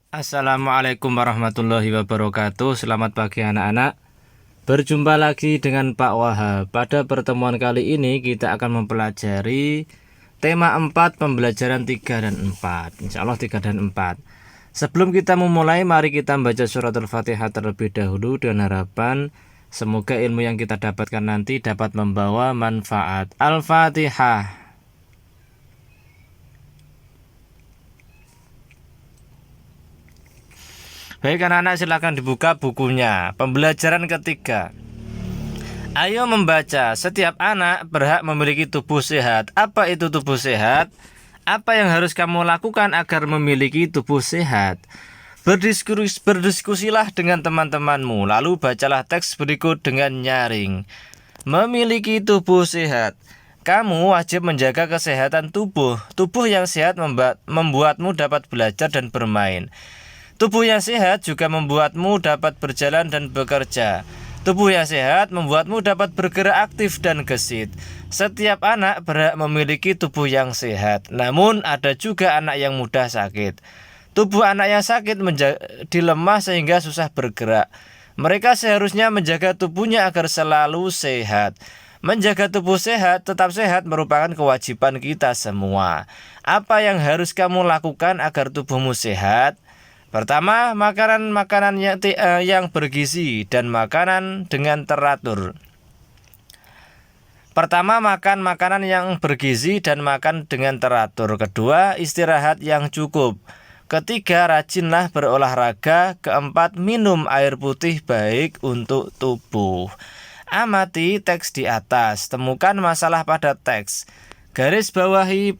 Assalamualaikum warahmatullahi wabarakatuh. Selamat pagi anak-anak. Berjumpa lagi dengan Pak Wahab. Pada pertemuan kali ini kita akan mempelajari tema 4 pembelajaran 3 dan 4. Insya Allah 3 dan 4. Sebelum kita memulai, mari kita membaca surat Al-Fatihah terlebih dahulu dengan harapan semoga ilmu yang kita dapatkan nanti dapat membawa manfaat. Al-Fatihah. Baik anak-anak, silakan dibuka bukunya. Pembelajaran ketiga. Ayo membaca. Setiap anak berhak memiliki tubuh sehat. Apa itu tubuh sehat? Apa yang harus kamu lakukan agar memiliki tubuh sehat? Berdiskusilah dengan teman-temanmu. Lalu bacalah teks berikut dengan nyaring. Memiliki tubuh sehat. Kamu wajib menjaga kesehatan tubuh. Tubuh yang sehat membuatmu dapat belajar dan bermain. Tubuh yang sehat juga membuatmu dapat berjalan dan bekerja. Tubuh yang sehat membuatmu dapat bergerak aktif dan gesit. Setiap anak berhak memiliki tubuh yang sehat. Namun ada juga anak yang mudah sakit. Tubuh anak yang sakit menjadi lemah sehingga susah bergerak. Mereka seharusnya menjaga tubuhnya agar selalu sehat. Menjaga tubuh sehat, tetap sehat merupakan kewajiban kita semua. Apa yang harus kamu lakukan agar tubuhmu sehat? Pertama, makanan yang bergizi dan makanan dengan teratur. Pertama, makan makanan yang bergizi dan makan dengan teratur. Kedua, istirahat yang cukup. Ketiga, rajinlah berolahraga. Keempat, minum air putih baik untuk tubuh. Amati teks di atas. Temukan masalah pada teks. Garis bawahi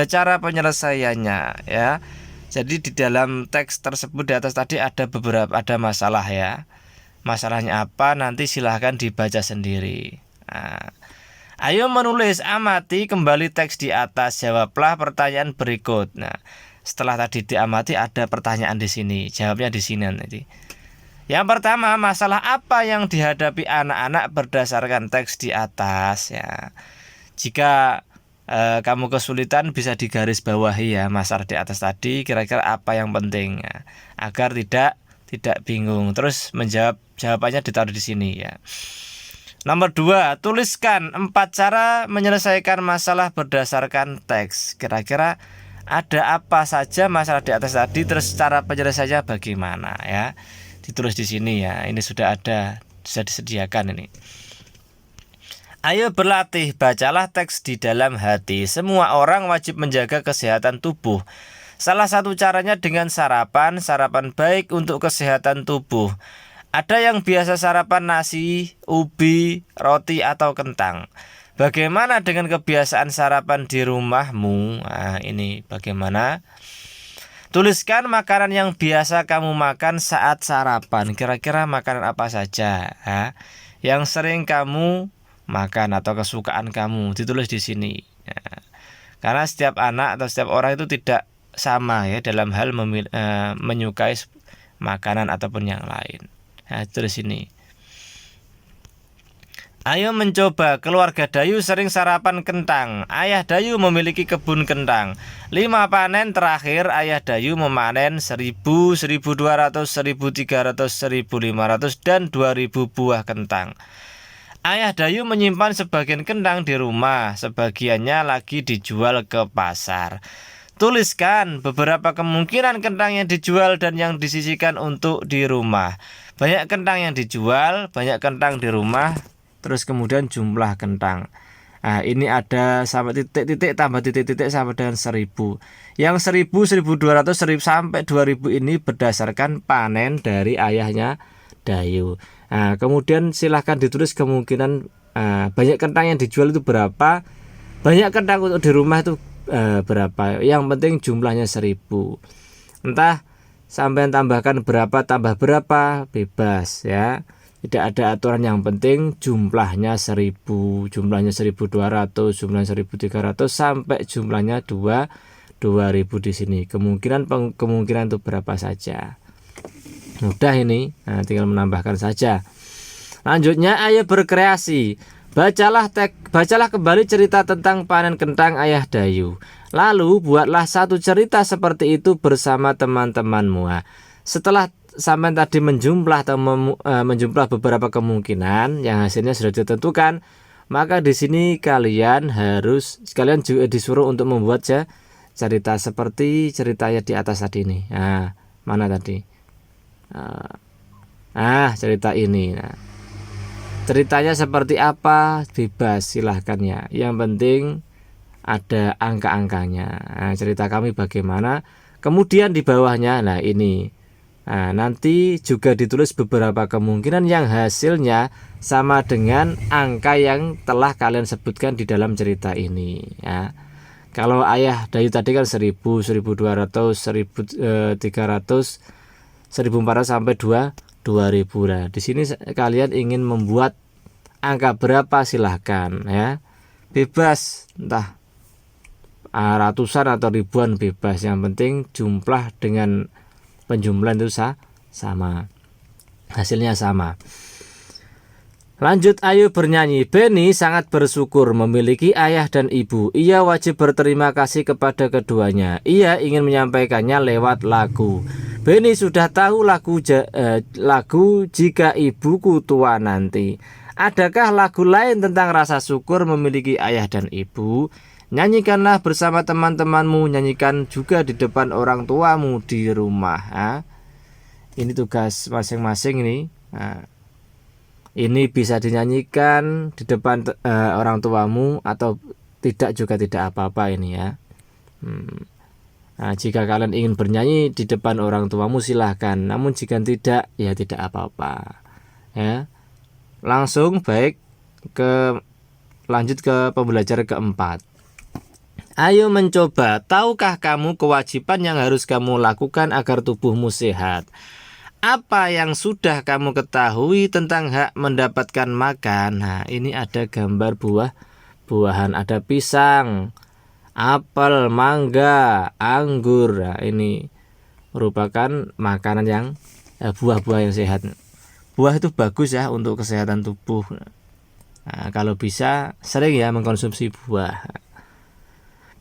cara penyelesaiannya, ya. Jadi di dalam teks tersebut di atas tadi ada masalah, ya. Masalahnya apa? Nanti silahkan dibaca sendiri. Nah, ayo menulis, amati kembali teks di atas, jawablah pertanyaan berikut. Nah, setelah tadi diamati ada pertanyaan di sini, jawabnya di sini nanti. Yang pertama, masalah apa yang dihadapi anak-anak berdasarkan teks di atas, ya. Jika kamu kesulitan bisa digaris bawahi, ya, masalah di atas tadi kira-kira apa yang penting, ya, agar tidak bingung. Terus jawabannya ditaruh di sini, ya. Nomor 2, tuliskan 4 cara menyelesaikan masalah berdasarkan teks. Kira-kira ada apa saja masalah di atas tadi, terus cara penyelesaiannya bagaimana, ya. Ditulis di sini, ya. Ini sudah disediakan ini. Ayo berlatih, bacalah teks di dalam hati. Semua orang wajib menjaga kesehatan tubuh. Salah satu caranya dengan sarapan baik untuk kesehatan tubuh. Ada yang biasa sarapan nasi, ubi, roti, atau kentang. Bagaimana dengan kebiasaan sarapan di rumahmu? Nah, ini bagaimana? Tuliskan makanan yang biasa kamu makan saat sarapan. Kira-kira makanan apa saja, ya, yang sering kamu makan atau kesukaan kamu, ditulis di sini, ya. Karena setiap anak atau setiap orang itu tidak sama, ya, dalam hal menyukai makanan ataupun yang lain. Nah, tulis sini. Ayo mencoba. Keluarga Dayu sering sarapan kentang. Ayah Dayu memiliki kebun kentang. 5 panen terakhir ayah Dayu memanen 1000, 1200, 1300, 1500 dan 2000 buah kentang. Ayah Dayu menyimpan sebagian kentang di rumah, sebagiannya lagi dijual ke pasar. Tuliskan beberapa kemungkinan kentang yang dijual dan yang disisihkan untuk di rumah. Banyak kentang yang dijual, banyak kentang di rumah, terus kemudian jumlah kentang. Nah, ini ada sampai titik-titik tambah titik-titik sampai dengan 1000. Yang 1000, 1200, 1000 sampai 2000 ini berdasarkan panen dari ayahnya Dayu. Nah, kemudian silahkan ditulis kemungkinan banyak kentang yang dijual itu berapa, banyak kentang untuk di rumah itu berapa. Yang penting jumlahnya 1000. Entah sampai tambahkan berapa tambah berapa bebas, ya. Tidak ada aturan, yang penting jumlahnya 1000, jumlahnya 1200, jumlahnya 1300 sampai jumlahnya 2000 di sini. Kemungkinan itu berapa saja. Mudah ini, nah, tinggal menambahkan saja. Lanjutnya, ayo berkreasi. Bacalah kembali cerita tentang panen kentang ayah Dayu. Lalu buatlah satu cerita seperti itu bersama teman-temanmu. Setelah sampai tadi menjumlah beberapa kemungkinan yang hasilnya sudah ditentukan, maka di sini kalian juga disuruh untuk membuat cerita seperti ceritanya di atas tadi ini. Nah, mana tadi? Cerita ini. Nah, ceritanya seperti apa? Bebas, silahkan ya. Yang penting ada angka-angkanya. Nah, cerita kami bagaimana? Kemudian di bawahnya, nah ini. Nah, nanti juga ditulis beberapa kemungkinan yang hasilnya sama dengan angka yang telah kalian sebutkan di dalam cerita ini. Ya. Kalau ayah Dayu tadi kan 1000, 1200, 1300, 1400 sampai 2000. Nah, di sini kalian ingin membuat angka berapa silahkan ya. Bebas, entah ratusan atau ribuan bebas. Yang penting jumlah dengan penjumlahan itu sama. Hasilnya sama. Lanjut, ayo bernyanyi. Beni sangat bersyukur memiliki ayah dan ibu. Ia wajib berterima kasih kepada keduanya. Ia ingin menyampaikannya lewat lagu. Beni sudah tahu lagu Jika Ibuku Tua Nanti. Adakah lagu lain tentang rasa syukur memiliki ayah dan ibu? Nyanyikanlah bersama teman-temanmu. Nyanyikan juga di depan orang tuamu di rumah. Ini tugas masing-masing ini. Ini bisa dinyanyikan di depan orang tuamu atau tidak juga tidak apa-apa ini ya. Nah, jika kalian ingin bernyanyi di depan orang tuamu silahkan. Namun jika tidak ya tidak apa-apa ya. Langsung lanjut ke pembelajaran keempat. Ayo mencoba. Tahukah kamu kewajiban yang harus kamu lakukan agar tubuhmu sehat? Apa yang sudah kamu ketahui tentang hak mendapatkan makan? Nah, ini ada gambar buah-buahan, ada pisang, apel, mangga, anggur. Nah, ini merupakan makanan yang buah-buah yang sehat. Buah itu bagus ya untuk kesehatan tubuh. Nah, kalau bisa sering ya mengkonsumsi buah.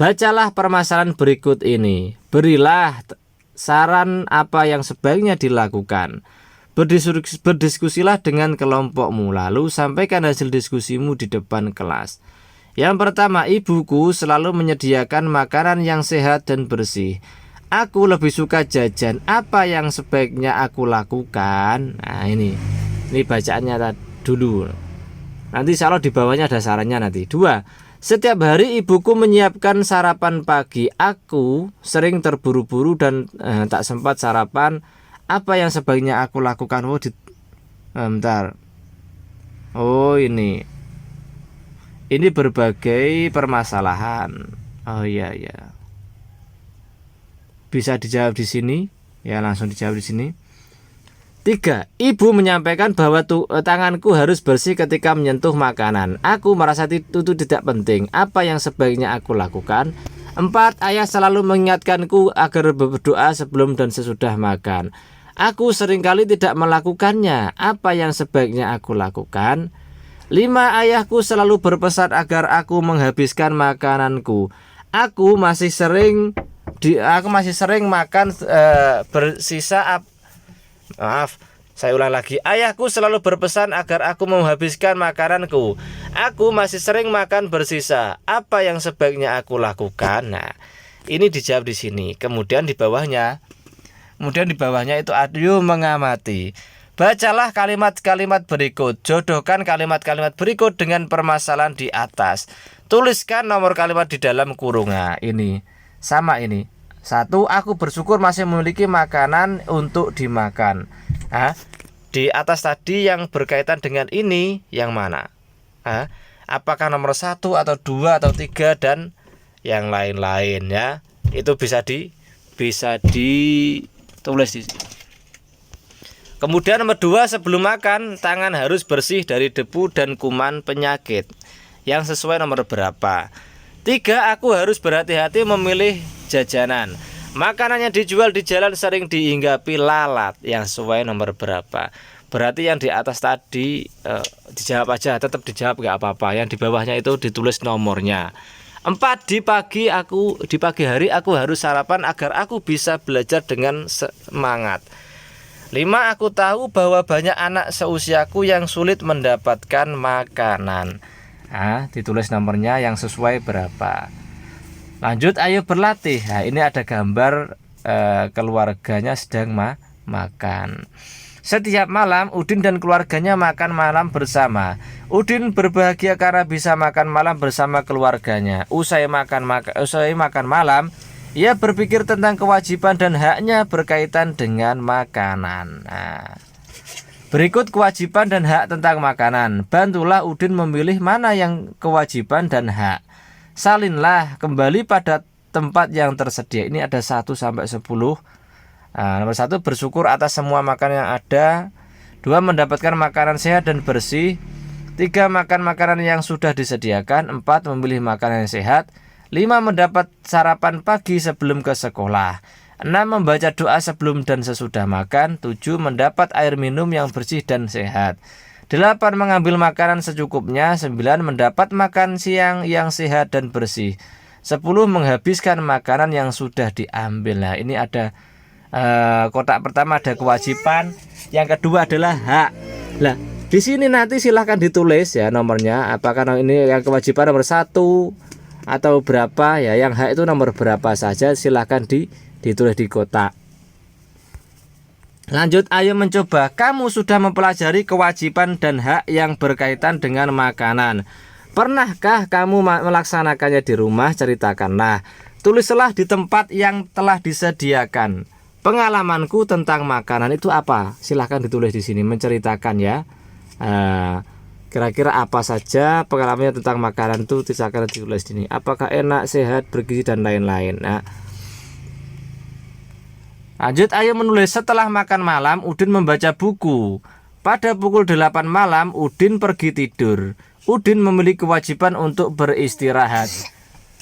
Bacalah permasalahan berikut ini. Berilah saran apa yang sebaiknya dilakukan. Berdiskusilah dengan kelompokmu, lalu sampaikan hasil diskusimu di depan kelas. Yang pertama, ibuku selalu menyediakan makanan yang sehat dan bersih. Aku lebih suka jajan. Apa yang sebaiknya aku lakukan? Nah, ini bacaannya dulu. Nanti kalau di bawahnya ada sarannya nanti. 2. Setiap hari ibuku menyiapkan sarapan pagi. Aku sering terburu-buru dan tak sempat sarapan. Apa yang sebaiknya aku lakukan? Bentar. Oh, ini berbagai permasalahan. Oh iya. Bisa dijawab di sini. Ya, langsung dijawab di sini. 3. Ibu menyampaikan bahwa tanganku harus bersih ketika menyentuh makanan. Aku merasa itu tidak penting. Apa yang sebaiknya aku lakukan? 4. Ayah selalu mengingatkanku agar berdoa sebelum dan sesudah makan. Aku seringkali tidak melakukannya. Apa yang sebaiknya aku lakukan? 5. Ayahku selalu berpesan agar aku menghabiskan makananku. Aku masih sering makan bersisa. Saya ulang lagi. Ayahku selalu berpesan agar aku menghabiskan makananku. Aku masih sering makan bersisa. Apa yang sebaiknya aku lakukan? Nah, ini dijawab di sini. Kemudian di bawahnya itu ayo mengamati. Bacalah kalimat-kalimat berikut. Jodohkan kalimat-kalimat berikut dengan permasalahan di atas. Tuliskan nomor kalimat di dalam kurungan. Ini sama ini. 1. Aku bersyukur masih memiliki makanan untuk dimakan. Di atas tadi yang berkaitan dengan ini yang mana? Apakah nomor 1 atau 2 atau 3 dan yang lain-lain ya? Itu bisa ditulis di sini. Kemudian nomor 2, sebelum makan tangan harus bersih dari debu dan kuman penyakit. Yang sesuai nomor berapa? 3. Aku harus berhati-hati memilih jajanan. Makanan yang dijual di jalan sering dihinggapi lalat. Yang sesuai nomor berapa? berarti yang di atas tadi dijawab aja, tetap dijawab nggak apa-apa. Yang di bawahnya itu ditulis nomornya. 4, di pagi hari aku harus sarapan agar aku bisa belajar dengan semangat. 5, aku tahu bahwa banyak anak seusiaku yang sulit mendapatkan makanan. Nah, ditulis nomornya yang sesuai berapa. Lanjut, ayo berlatih. Nah, ini ada gambar keluarganya sedang makan. Setiap malam Udin dan keluarganya makan malam bersama. Udin berbahagia karena bisa makan malam bersama keluarganya. Usai makan malam, ia berpikir tentang kewajiban dan haknya berkaitan dengan makanan. Nah, berikut kewajiban dan hak tentang makanan. Bantulah Udin memilih mana yang kewajiban dan hak. Salinlah kembali pada tempat yang tersedia. Ini ada 1 sampai 10. Nomor 1, bersyukur atas semua makanan yang ada. 2, mendapatkan makanan sehat dan bersih. 3, makan makanan yang sudah disediakan. 4, memilih makanan yang sehat. 5, mendapat sarapan pagi sebelum ke sekolah. 6, membaca doa sebelum dan sesudah makan. 7, mendapat air minum yang bersih dan sehat. 8, mengambil makanan secukupnya. 9, mendapat makan siang yang sehat dan bersih. 10, menghabiskan makanan yang sudah diambil. Nah, ini ada kotak pertama ada kewajiban, yang kedua adalah hak. Nah, di sini nanti silahkan ditulis ya nomornya. Apakah ini yang kewajiban nomor 1 atau berapa ya? Yang hak itu nomor berapa saja, silahkan ditulis di kotak. Lanjut, ayo mencoba. Kamu sudah mempelajari kewajiban dan hak yang berkaitan dengan makanan. Pernahkah kamu melaksanakannya di rumah? Ceritakanlah. Tulislah di tempat yang telah disediakan. Pengalamanku tentang makanan itu apa? Silahkan ditulis di sini, menceritakan ya. Kira-kira apa saja pengalamannya tentang makanan itu, silahkan ditulis di sini. Apakah enak, sehat, bergizi dan lain-lain. Nah, lanjut, ayo menulis. Setelah makan malam, Udin membaca buku. Pada pukul 8 malam, Udin pergi tidur. Udin memiliki kewajiban untuk beristirahat.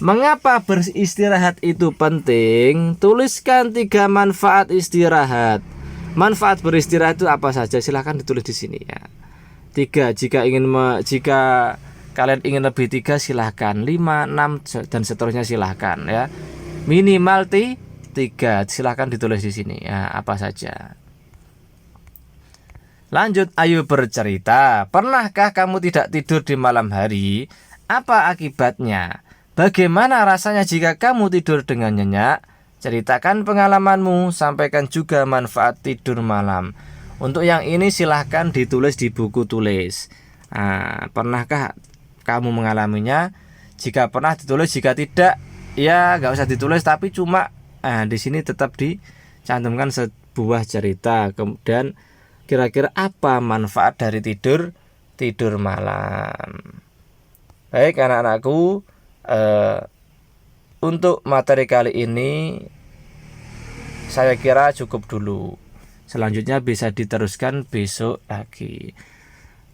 Mengapa beristirahat itu penting? Tuliskan 3 manfaat istirahat. Manfaat beristirahat itu apa saja? Silahkan ditulis di sini ya. 3, jika kalian ingin lebih 3 silahkan. 5, 6 dan seterusnya silahkan ya. Minimal 3 silahkan ditulis di sini ya, apa saja. Lanjut, ayo bercerita. Pernahkah kamu tidak tidur di malam hari? Apa akibatnya? Bagaimana rasanya jika kamu tidur dengan nyenyak? Ceritakan pengalamanmu, sampaikan juga manfaat tidur malam. Untuk yang ini silahkan ditulis di buku tulis. Pernahkah kamu mengalaminya? Jika pernah ditulis, jika tidak ya nggak usah ditulis, tapi cuma di sini tetap dicantumkan sebuah cerita. Kemudian kira-kira apa manfaat dari tidur malam? Baik anak-anakku, untuk materi kali ini saya kira cukup dulu. Selanjutnya bisa diteruskan besok lagi.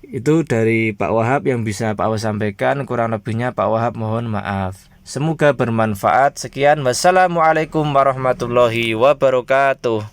Itu dari Pak Wahab yang bisa Pak Wahab sampaikan. Kurang lebihnya Pak Wahab mohon maaf. Semoga bermanfaat. Sekian, wassalamualaikum warahmatullahi wabarakatuh.